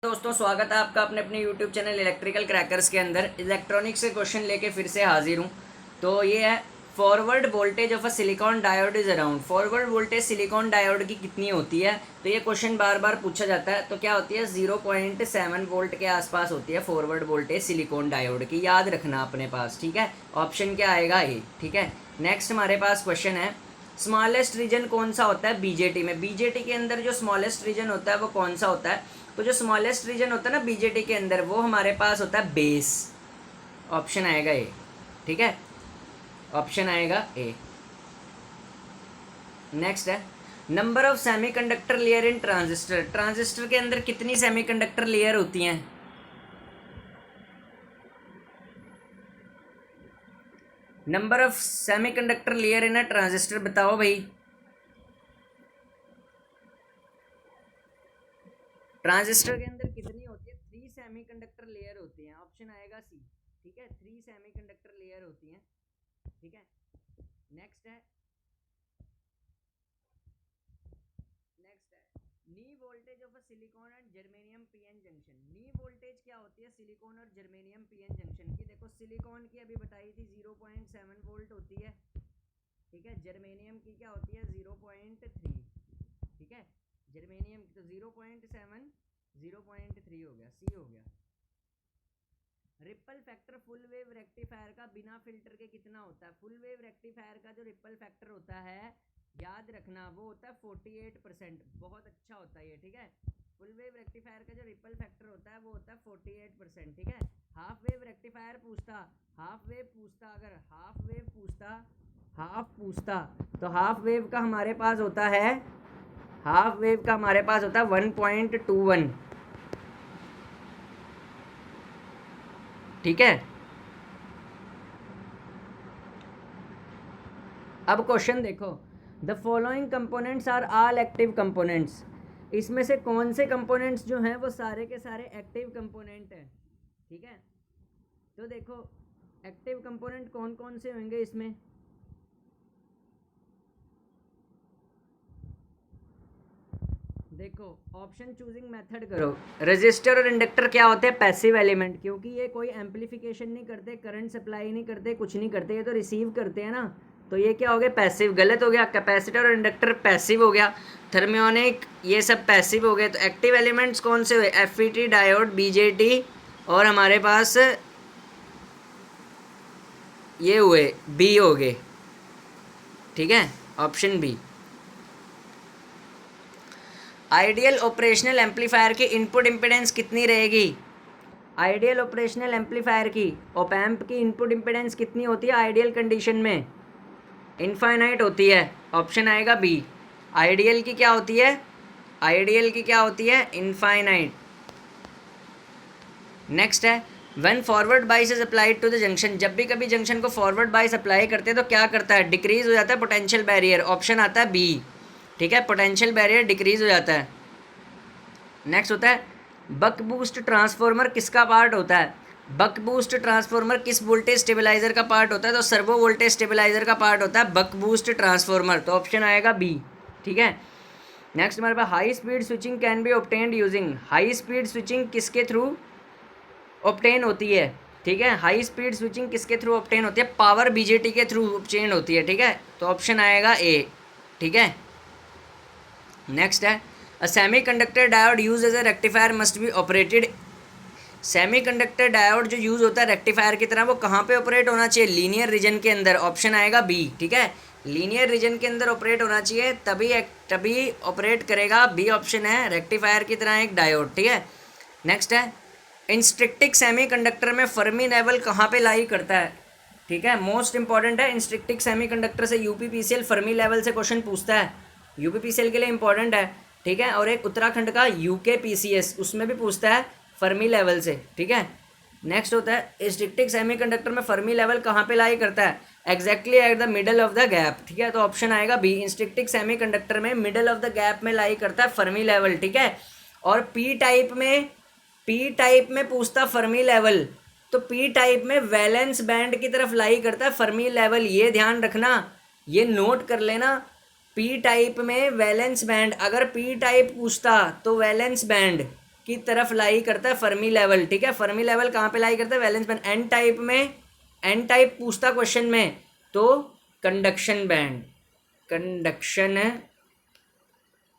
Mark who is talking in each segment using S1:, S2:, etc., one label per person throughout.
S1: दोस्तों, स्वागत है आपका अपने अपने यूट्यूब चैनल इलेक्ट्रिकल क्रैकर्स के अंदर। इलेक्ट्रॉनिक्स से क्वेश्चन लेके फिर से हाजिर हूँ। तो ये है, forward voltage of a silicon diode is around. Forward voltage silicon diode की कितनी होती है? तो ये क्वेश्चन बार बार पूछा जाता है। तो क्या होती है, 0.7 वोल्ट के आसपास होती है फॉरवर्ड वोल्टेज सिलिकॉन डायोड की। याद रखना अपने पास, ठीक है। ऑप्शन क्या आएगा? ए, ठीक है। नेक्स्ट हमारे पास क्वेश्चन है, स्मॉलेस्ट रीजन कौन सा होता है बीजेटी में? बीजेटी के अंदर जो स्मॉलेस्ट रीजन होता है वो कौन सा होता है? तो जो स्मॉलेस्ट रीजन होता है ना बीजेटी के अंदर, वो हमारे पास होता है बेस। ऑप्शन आएगा ए, ठीक है। ऑप्शन आएगा ए। नेक्स्ट है, number of semiconductor layer in transistor. Transistor के अंदर कितनी सेमीकंडक्टर लेयर होती हैं? Number of semiconductor layer in a transistor बताओ भाई। ट्रांजिस्टर के अंदर कितनी होती है? 3 सेमीकंडक्टर लेयर होती हैं। ऑप्शन आएगा सी, ठीक है। 3 सेमीकंडक्टर लेयर होती हैं, ठीक है। नेक्स्ट है, नी voltage of a silicon and germanium PN junction. Knee voltage क्या होती है सिलिकॉन और जर्मेनियम पीएन जंक्शन की? देखो, सिलिकॉन की अभी बताई थी 0.7 वोल्ट होती है, ठीक है। जर्मेनियम की क्या होती है? 0.3, ठीक है। जर्मेनियम की तो 0.7 0.3 हो गया, सी हो गया। Ripple factor full wave rectifier का बिना फिल्टर के कितना होता है? फुल वेव रेक्टिफायर का जो रिपल फैक्टर होता है, याद रखना, वो होता है 48%। बहुत अच्छा होता है ये, ठीक है। फुल वेव रेक्टिफायर का जो रिपल फैक्टर होता है वो होता है 48%, ठीक है। हाफ वेव रेक्टिफायर पूछता, हाफ वेव पूछता, अगर हाफ वेव पूछता, हाफ पूछता, तो हाफ वेव का हमारे पास होता है, हाफ वेव का हमारे पास होता है 1.21, ठीक है। अब क्वेश्चन देखो, the following components are all active components. इसमें से कौन से कंपोनेंट्स जो हैं वो सारे के सारे एक्टिव कंपोनेंट हैं, ठीक है। तो देखो, एक्टिव कंपोनेंट कौन कौन से होंगे इसमें? देखो, ऑप्शन चूजिंग मेथड करो। रजिस्टर और इंडक्टर क्या होते हैं? पैसिव एलिमेंट, क्योंकि ये कोई एम्पलीफिकेशन नहीं करते, करंट सप्लाई नहीं करते, कुछ नहीं करते, ये तो रिसीव करते हैं ना। तो ये क्या हो गया? पैसिव। गलत हो गया। कैपेसिटर और इंडक्टर पैसिव हो गया। थर्मियोनिक, ये सब पैसिव हो गए। तो एक्टिव एलिमेंट्स कौन से हुए? एफईटी, डायोड, बीजेटी, और हमारे पास ये हुए बी हो गए, ठीक है। Option B. Ideal operational amplifier की इनपुट इम्पीडेंस कितनी रहेगी? आइडियल ऑपरेशनल एम्पलीफायर की, ऑप एम्प की इनपुट इम्पीडेंस कितनी होती है आइडियल कंडीशन में? इनफाइनाइट होती है। ऑप्शन आएगा बी। आइडियल की क्या होती है? आइडियल की क्या होती है? इनफाइनाइट। नेक्स्ट है, when forward bias is applied to the junction. जब भी कभी जंक्शन को फॉरवर्ड बाइस अप्लाई करते हैं तो क्या करता है? डिक्रीज हो जाता है पोटेंशियल बैरियर। ऑप्शन आता है बी, ठीक है। पोटेंशियल बैरियर डिक्रीज हो जाता है। नेक्स्ट होता है, बक बूस्ट ट्रांसफॉर्मर किसका पार्ट होता है? बक बूस्ट ट्रांसफॉर्मर किस वोल्टेज स्टेबलाइजर का पार्ट होता है? तो सर्वो वोल्टेज स्टेबलाइजर का पार्ट होता है बक बूस्ट ट्रांसफॉर्मर। तो ऑप्शन आएगा बी, ठीक है। नेक्स्ट हमारे पास, high speed switching can be obtained using. High speed switching किसके थ्रू ऑब्टेन होती है? ठीक है, हाई स्पीड स्विचिंग किसके थ्रू ऑब्टेन होती है? पावर बीजेटी के थ्रू ऑब्टेन होती है, ठीक है। तो ऑप्शन आएगा ए, ठीक है। नेक्स्ट है, a semiconductor diode use as a rectifier must be operated. Semiconductor diode जो यूज होता है रेक्टिफायर की तरह, वो कहाँ पे ऑपरेट होना चाहिए? लीनियर रीजन के अंदर। ऑप्शन आएगा बी, ठीक है। लीनियर रीजन के अंदर ऑपरेट होना चाहिए, तभी ऑपरेट करेगा। बी ऑप्शन है, रेक्टिफायर की तरह एक डायोड, ठीक है। नेक्स्ट है, इंस्ट्रिक्टिक सेमीकंडक्टर में फर्मी लेवल कहाँ पे लाई करता है? ठीक है, मोस्ट इंपॉर्टेंट है। इंस्ट्रिक्टिक सेमीकंडक्टर से यूपीपीसीएल फर्मी लेवल से क्वेश्चन पूछता है, यूपीपीसीएल के लिए इंपॉर्टेंट है, ठीक है। और एक उत्तराखंड का यूकेपीसीएस, उसमें भी पूछता है फर्मी लेवल से, ठीक है। नेक्स्ट होता है, इंस्ट्रिक्टिक सेमीकंडक्टर में फर्मी लेवल कहाँ पे लाई करता है? Exactly at the middle of the gap, ठीक है। तो ऑप्शन आएगा बी, इंस्ट्रिक्टिक सेमीकंडक्टर में मिडल ऑफ द गैप में लाई करता है फर्मी लेवल, ठीक है। और पी टाइप में पूछता फर्मी लेवल, तो पी टाइप में वैलेंस बैंड की तरफ लाई करता है फर्मी लेवल। ये ध्यान रखना, ये नोट कर लेना। पी टाइप में वैलेंस बैंड, अगर पी टाइप पूछता तो वैलेंस बैंड, की तरफ लाई करता है फर्मी लेवल, ठीक है। फर्मी लेवल कहाँ पे लाई करता है? Valence band. एन टाइप में, एन टाइप पूछता क्वेश्चन में तो कंडक्शन बैंड, कंडक्शन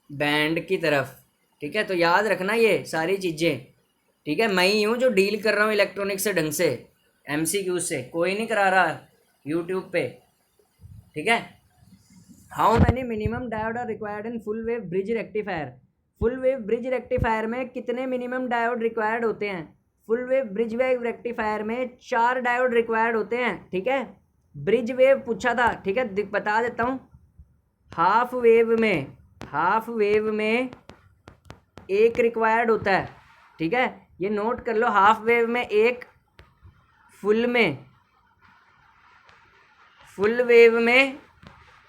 S1: बैंड की तरफ, ठीक है। तो याद रखना ये सारी चीज़ें, ठीक है। मैं ही हूँ जो डील कर रहा हूँ इलेक्ट्रॉनिक से ढंग से, एमसीक्यू से, कोई नहीं करा रहा यूट्यूब पे, ठीक है। How many minimum diode are required in full wave bridge rectifier? Full wave bridge rectifier में कितने मिनिमम डायोड रिक्वायर्ड होते हैं? Full wave bridge wave rectifier में 4 डायोड रिक्वायर्ड होते हैं, ठीक है। ब्रिज वेव पूछा था, ठीक है, बता देता हूँ। हाफ वेव में, हाफ वेव में एक रिक्वायर्ड होता है, ठीक है, ये नोट कर लो। हाफ वेव में एक, फुल में, फुल वेव में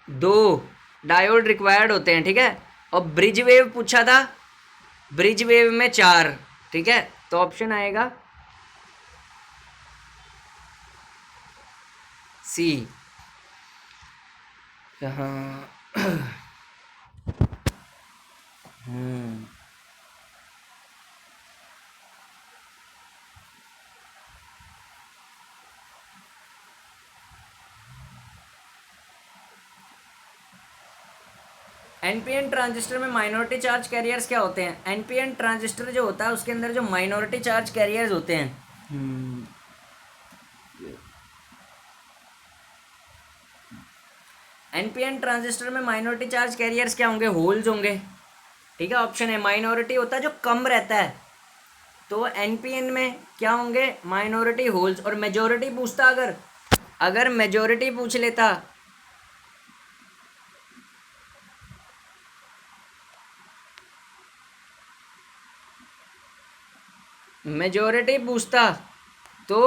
S1: 2 डायोड रिक्वायर्ड होते हैं, ठीक है। और ब्रिज वेव पूछा था, ब्रिज वेव में 4, ठीक है। तो ऑप्शन आएगा सी। हाँ एनपीएन ट्रांजिस्टर में माइनॉरिटी चार्ज कैरियर्स क्या होते हैं? एनपीएन ट्रांजिस्टर जो होता है उसके अंदर जो माइनॉरिटी चार्ज कैरियर्स होते हैं, एनपीएन ट्रांजिस्टर में माइनॉरिटी चार्ज कैरियर्स क्या होंगे? होल्स होंगे, ठीक है। ऑप्शन है माइनॉरिटी होता है जो कम रहता है, तो एनपीएन में क्या होंगे? Minority holes. और मेजॉरिटी पूछता, अगर अगर मेजॉरिटी पूछ लेता, मेजॉरिटी पूछता तो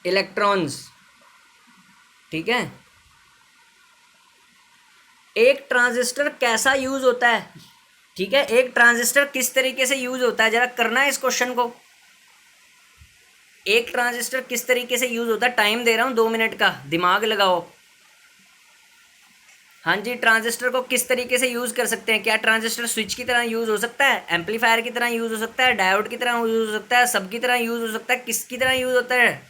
S1: इलेक्ट्रॉन्स, ठीक है। एक ट्रांजिस्टर कैसा यूज होता है, ठीक है, एक ट्रांजिस्टर किस तरीके से यूज होता है, जरा करना है इस क्वेश्चन को। एक ट्रांजिस्टर किस तरीके से यूज होता है? टाइम दे रहा हूं 2 मिनट का, दिमाग लगाओ। हाँ जी, ट्रांजिस्टर को किस तरीके से यूज कर सकते हैं? क्या ट्रांजिस्टर स्विच की तरह यूज हो सकता है, एम्पलीफायर की तरह यूज हो सकता है, डायोड की तरह यूज हो सकता है, सब की तरह यूज हो सकता है, किसकी तरह यूज होता है?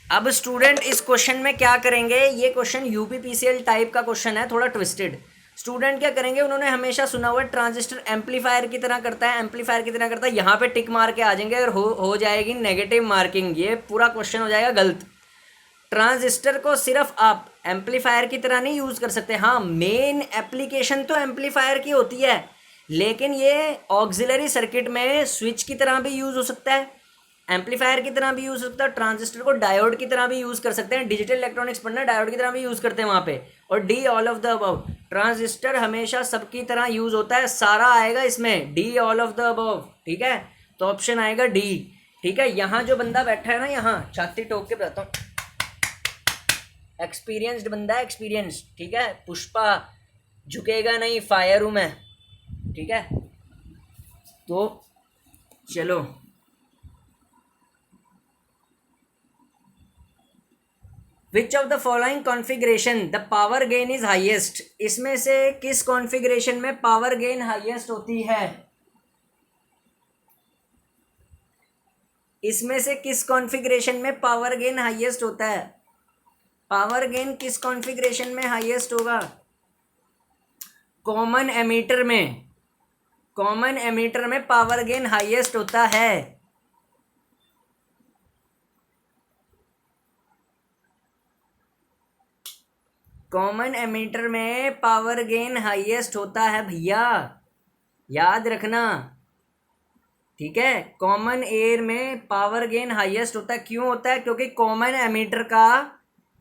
S1: अब स्टूडेंट इस क्वेश्चन में क्या करेंगे, ये क्वेश्चन यूपीपीसीएल टाइप का क्वेश्चन है, थोड़ा ट्विस्टेड। स्टूडेंट क्या करेंगे, उन्होंने हमेशा सुना हुआ है ट्रांजिस्टर एम्पलीफायर की तरह करता है, एम्पलीफायर की तरह करता है, यहाँ पे टिक मार के आ जाएंगे और हो जाएगी नेगेटिव मार्किंग, ये पूरा क्वेश्चन हो जाएगा गलत। ट्रांजिस्टर को सिर्फ आप एम्पलीफायर की तरह नहीं यूज़ कर सकते। हाँ, मेन एप्लीकेशन तो एम्पलीफायर की होती है, लेकिन ये ऑक्सिलरी सर्किट में स्विच की तरह भी यूज़ हो सकता है, एम्पलीफायर की तरह भी यूज़ हो सकता है, ट्रांजिस्टर को डायोड की तरह भी यूज़ कर सकते हैं। डिजिटल इलेक्ट्रॉनिक्स पढ़ना, डायोड की तरह भी यूज़ करते हैं वहाँ पे। और D all of the above, transistor हमेशा सबकी तरह यूज़ होता है, सारा आएगा इसमें, D all of the above, ठीक है। तो ऑप्शन आएगा डी, ठीक है। यहाँ जो बंदा बैठा है ना, यहाँ छाती ठोक के बताता हूँ, एक्सपीरियंस्ड बंदा है, एक्सपीरियंस, ठीक है। पुष्पा झुकेगा नहीं, फायर हूँ मैं, ठीक है। तो चलो, which of the following configuration the power gain is highest? इसमें से किस कॉन्फ़िगरेशन में पावर गेन हाईएस्ट होती है? इसमें से किस कॉन्फ़िगरेशन में पावर गेन हाईएस्ट होता है? पावर गेन किस कॉन्फ़िगरेशन में हाईएस्ट होगा? कॉमन एमीटर में, कॉमन एमीटर में पावर गेन हाईएस्ट होता है। कॉमन एमीटर में पावर गेन हाईएस्ट होता है भैया, याद रखना, ठीक है। कॉमन एयर में पावर गेन हाईएस्ट होता है, क्यों होता है? क्योंकि कॉमन एमीटर का,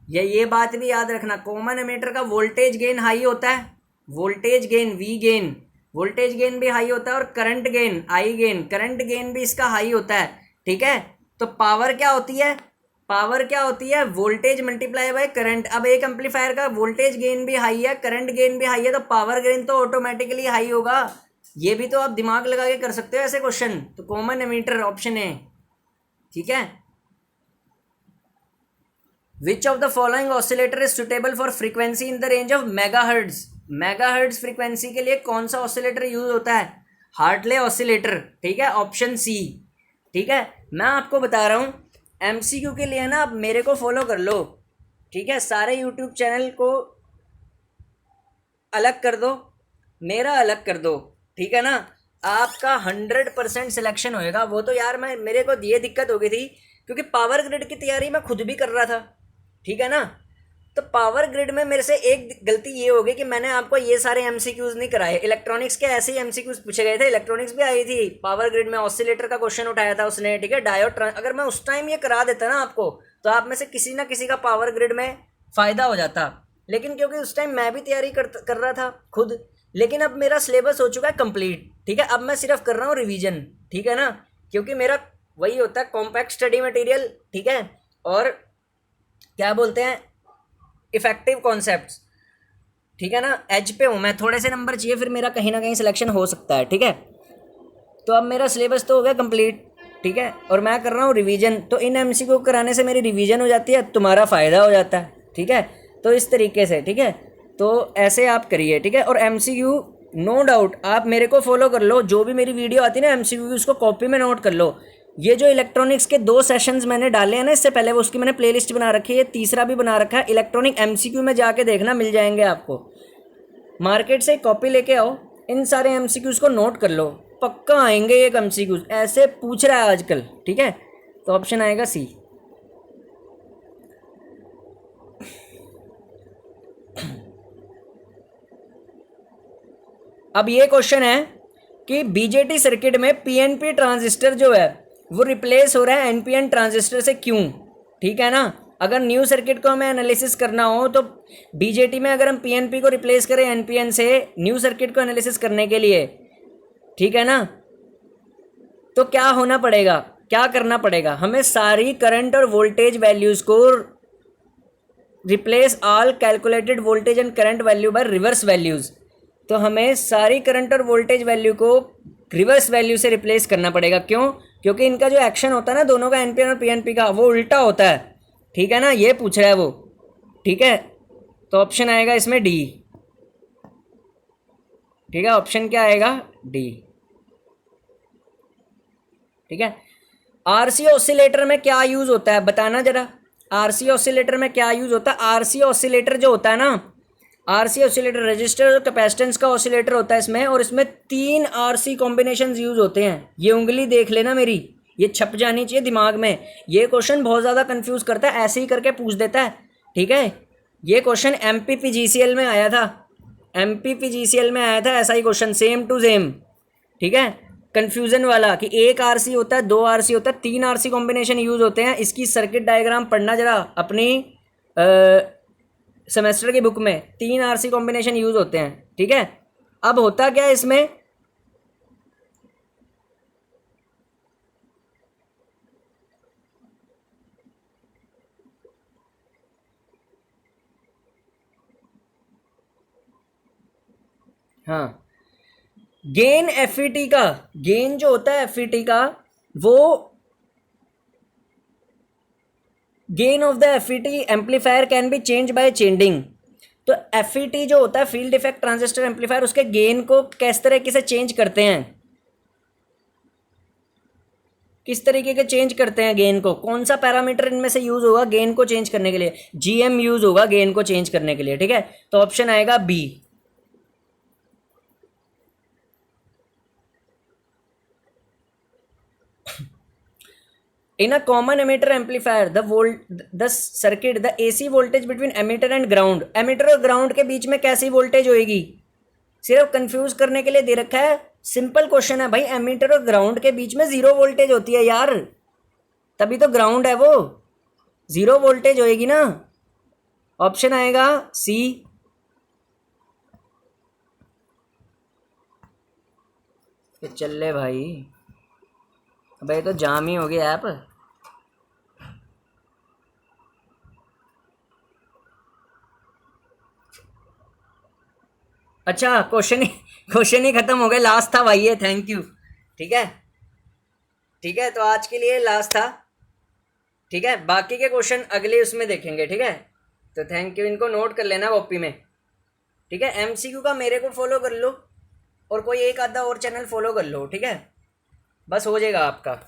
S1: ये बात भी याद रखना, कॉमन एमीटर का वोल्टेज गेन हाई होता है, voltage gain V gain, voltage gain भी हाई होता है, और current gain I gain, current gain भी इसका हाई होता है, ठीक है। तो पावर क्या होती है? पावर क्या होती है? Voltage multiply by current. अब एक एम्पलीफायर का वोल्टेज गेन भी हाई है, करंट गेन भी हाई है, तो पावर गेन तो ऑटोमेटिकली हाई होगा। ये भी तो आप दिमाग लगा के कर सकते हो ऐसे क्वेश्चन। तो कॉमन एमीटर ऑप्शन है, ठीक है। Which of the following oscillator is suitable for frequency in the range of megahertz? Megahertz frequency के लिए कौन सा ऑसिलेटर यूज होता है? हार्टले ऑसिलेटर, ठीक है, ऑप्शन सी। ठीक है, मैं आपको बता रहा हूँ एमसीक्यू के लिए ना, आप मेरे को फॉलो कर लो, ठीक है, सारे यूट्यूब चैनल को अलग कर दो, मेरा अलग कर दो, ठीक है ना, आपका 100% सिलेक्शन होएगा। वो तो यार मैं, मेरे को ये दिक्कत हो गई थी क्योंकि पावर ग्रिड की तैयारी मैं खुद भी कर रहा था, ठीक है ना, तो पावर ग्रिड में मेरे से एक गलती ये हो गई कि मैंने आपको ये सारे एमसीक्यूज नहीं कराए। इलेक्ट्रॉनिक्स के ऐसे ही एमसीक्यूज पूछे गए थे, इलेक्ट्रॉनिक्स भी आई थी, पावर ग्रिड में ऑसिलेटर का क्वेश्चन उठाया था उसने, ठीक है, डायोड। अगर मैं उस टाइम ये करा देता ना आपको, तो आप में से किसी ना किसी का पावर ग्रिड में फ़ायदा हो जाता। लेकिन क्योंकि उस टाइम मैं भी तैयारी कर रहा था खुद, लेकिन अब मेरा सिलेबस हो चुका है कंप्लीट, ठीक है, अब मैं सिर्फ कर रहा हूँ रिवीजन, ठीक है ना, क्योंकि मेरा वही होता है कॉम्पैक्ट स्टडी मटेरियल, ठीक है, और क्या बोलते हैं, इफेक्टिव कॉन्सेप्ट्स, ठीक है ना, एज पे हूँ मैं, थोड़े से नंबर चाहिए, फिर मेरा कहीं ना कहीं सिलेक्शन हो सकता है, ठीक है। तो अब मेरा सिलेबस तो हो गया कंप्लीट, ठीक है, और मैं कर रहा हूँ रिवीजन, तो इन एमसीक्यू कराने से मेरी रिवीजन हो जाती है, तुम्हारा फ़ायदा हो जाता है, ठीक है। तो इस तरीके से, ठीक है, तो ऐसे आप करिए, ठीक है। और एमसीक्यू नो डाउट आप मेरे को फॉलो कर लो, जो भी मेरी वीडियो आती है ना एमसीक्यू, उसको कॉपी में नोट कर लो। ये जो इलेक्ट्रॉनिक्स के 2 सेशंस मैंने डाले हैं ना इससे पहले, वो उसकी मैंने प्लेलिस्ट बना रखी है, तीसरा भी बना रखा है, इलेक्ट्रॉनिक एमसीक्यू में जाके देखना, मिल जाएंगे आपको। मार्केट से कॉपी लेके आओ, इन सारे एमसीक्यूज़ को नोट कर लो, पक्का आएंगे ये एमसीक्यूज़, ऐसे पूछ रहा है आजकल, ठीक है। तो ऑप्शन आएगा सी। अब ये क्वेश्चन है कि बीजेटी सर्किट में पीएनपी ट्रांजिस्टर जो है वो रिप्लेस हो रहा है एनपीएन ट्रांजिस्टर से, क्यों? ठीक है ना, अगर न्यू सर्किट को हमें एनालिसिस करना हो तो बीजेटी में अगर हम पीएनपी को रिप्लेस करें एनपीएन से न्यू सर्किट को एनालिसिस करने के लिए, ठीक है ना, तो क्या होना पड़ेगा, क्या करना पड़ेगा, हमें सारी करंट और वोल्टेज वैल्यूज़ को replace all calculated voltage and current value by reverse values. तो हमें सारी करंट और वोल्टेज वैल्यू को रिवर्स वैल्यू से रिप्लेस करना पड़ेगा, क्यों? क्योंकि इनका जो एक्शन होता है ना दोनों का, एनपीएन और पीएनपी का, वो उल्टा होता है, ठीक है ना, ये पूछ रहा है वो, ठीक है। तो ऑप्शन आएगा इसमें डी, ठीक है, ऑप्शन क्या आएगा? डी, ठीक है। आरसी ऑसिलेटर में क्या यूज़ होता है बताना जरा, आरसी ऑसिलेटर में क्या यूज़ होता है? आरसी ऑसिलेटर जो होता है ना, आरसी ऑसिलेटर रजिस्टर और कैपेसिटेंस का ऑसिलेटर होता है इसमें, और इसमें 3 आरसी कॉम्बिनेशन यूज़ होते हैं। ये उंगली देख लेना मेरी, ये छप जानी चाहिए दिमाग में। ये क्वेश्चन बहुत ज़्यादा कंफ्यूज करता है, ऐसे ही करके पूछ देता है, ठीक है। ये क्वेश्चन एमपीपीजीसीएल में आया था, एमपीपीजीसीएल में आया था ऐसा ही क्वेश्चन, सेम टू सेम, ठीक है। कन्फ्यूज़न वाला कि 1 आरसी होता है, 2 आरसी होता है, 3 आरसी कॉम्बिनेशन यूज़ होते हैं। इसकी सर्किट डायग्राम पढ़ना जरा अपनी सेमेस्टर की बुक में, 3 आरसी कॉम्बिनेशन यूज़ होते हैं, ठीक है। अब होता क्या है इसमें, हाँ, गेन एफईटी का, गेन जो होता है एफईटी का, वो gain of the FET amplifier can be change by changing. तो एफईटी जो होता है फील्ड इफेक्ट ट्रांजिस्टर एम्पलीफायर, उसके गेन को किस तरीके से चेंज करते हैं, किस तरीके के चेंज करते हैं गेन को, कौन सा पैरामीटर इनमें से यूज होगा गेन को चेंज करने के लिए? जीएम यूज होगा गेन को चेंज करने के लिए, ठीक है। तो ऑप्शन आएगा B. In a common emitter amplifier, the circuit, the AC voltage between emitter and ground, emitter और ground के बीच में कैसी वोल्टेज होएगी? सिर्फ कंफ्यूज करने के लिए दे रखा है, सिंपल क्वेश्चन है भाई, एमीटर और ग्राउंड के बीच में 0 वोल्टेज होती है यार, तभी तो ग्राउंड है, वो 0 वोल्टेज होएगी ना। ऑप्शन आएगा सी। चल ले भाई, भाई तो जाम ही हो गया ऐप। अच्छा, क्वेश्चन ही खत्म हो गए, लास्ट था भाई ये, थैंक यू, ठीक है, ठीक है। तो आज के लिए लास्ट था, ठीक है, बाकी के क्वेश्चन अगले उसमें देखेंगे, ठीक है। तो थैंक यू, इनको नोट कर लेना कॉपी में। ठीक है, एमसीक्यू का मेरे को फॉलो कर लो और कोई एक आधा और चैनल फॉलो कर लो, ठीक है, बस हो जाएगा आपका।